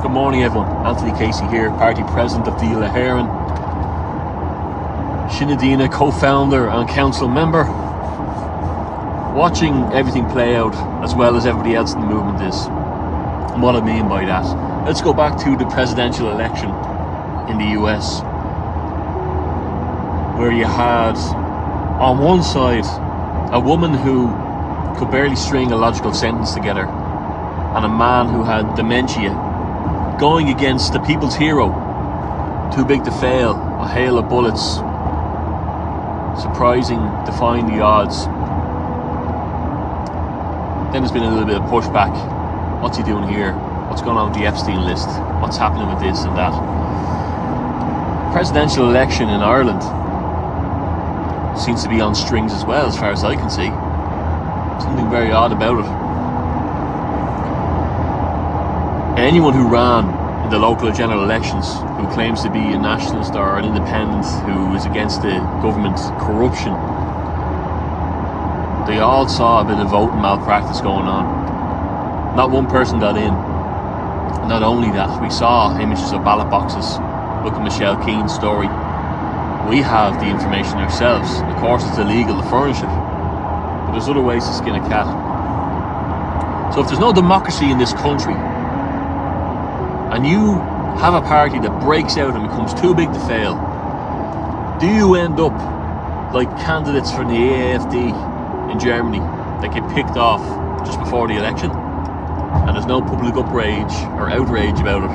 Good morning, everyone. Anthony Casey here, party president of Díl a Héireann, Sinn Féin co-founder and council member. Watching everything play out as well as everybody else in the movement is. And what I mean by that, let's go back to the presidential election in the US, where you had on one side a woman who could barely string a logical sentence together and a man who had dementia, going against the people's hero, too big to fail, a hail of bullets, surprising, defying the odds. Then there's been a little bit of pushback. What's he doing here? What's going on with the Epstein list? What's happening with this and that? Presidential election in Ireland seems to be on strings as well, as far as I can see. Something very odd about it. Anyone who ran in the local general elections, who claims to be a nationalist or an independent, who is against the government corruption, they all saw a bit of voting malpractice going on. Not one person got in. Not only that, we saw images of ballot boxes. Look at Michelle Keene's story. We have the information ourselves. Of course, it's illegal to furnish it, but there's other ways to skin a cat. So if there's no democracy in this country, and you have a party that breaks out and becomes too big to fail, do you end up like candidates for the AfD in Germany that get picked off just before the election, and there's no public outrage about it?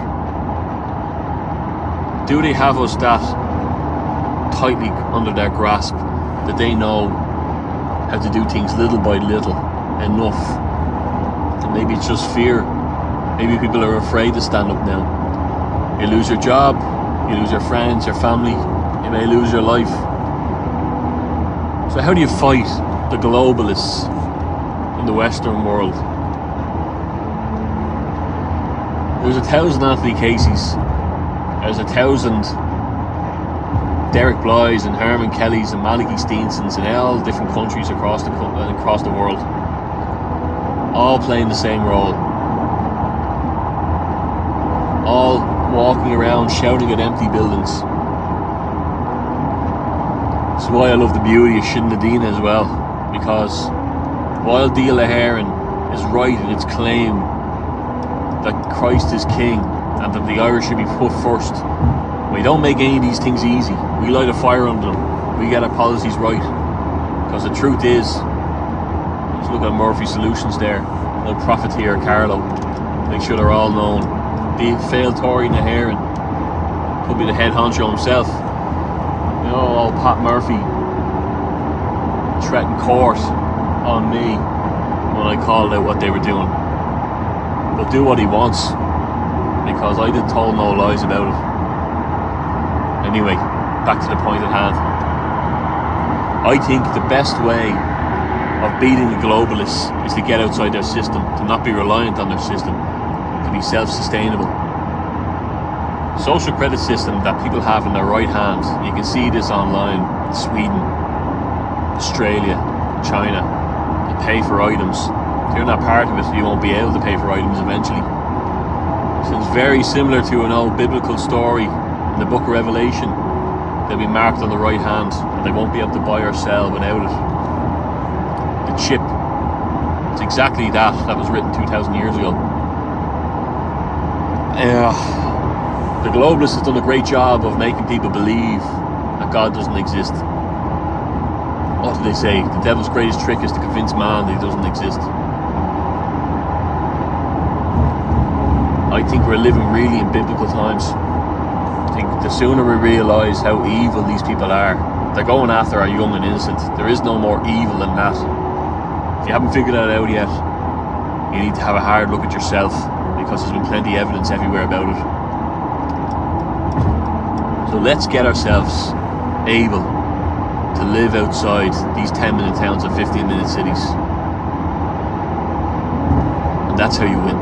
Do they have us that tightly under their grasp that they know how to do things little by little enough? And maybe it's just fear. Maybe people are afraid to stand up now. You lose your job, you lose your friends, your family, you may lose your life. So how do you fight the globalists in the Western world? There's 1,000 Anthony Caseys. There's 1,000 Derek Bly's and Herman Kelly's and Malachy Steensons in all different countries across the world, all playing the same role, all walking around shouting at empty buildings. That's why I love the beauty of Sinn Féin as well, because while Díl a Héireann is right in its claim that Christ is King and that the Irish should be put first, we don't make any of these things easy. We light a fire under them. We get our policies right. Because the truth is, just look at Murphy Solutions there. No profit here, Carlo. Make sure they're all known. The failed Tory in the Héireann could be the head honcho himself. You know, old Pat Murphy threatened court on me when I called out what they were doing. But do what he wants, because I told no lies about it. Anyway, back to the point at hand. I think the best way of beating the globalists is to get outside their system, to not be reliant on their system, to be self-sustainable. Social credit system that people have in their right hand, you can see this online in Sweden, Australia, China. You pay for items. If you're not part of it, you won't be able to pay for items eventually. So it's very similar to an old biblical story in the book of Revelation. They'll be marked on the right hand and they won't be able to buy or sell without it. The chip. It's exactly that was written 2,000 years ago. The globalists have done a great job of making people believe that God doesn't exist. What do they say? The devil's greatest trick is to convince man that he doesn't exist. I think we're living really in biblical times. I think the sooner we realise how evil these people are, they're going after our young and innocent. There is no more evil than that. If you haven't figured that out yet, you need to have a hard look at yourself, because there's been plenty of evidence everywhere about it. So let's get ourselves able to live outside these 10-minute towns and 15-minute cities. And that's how you win.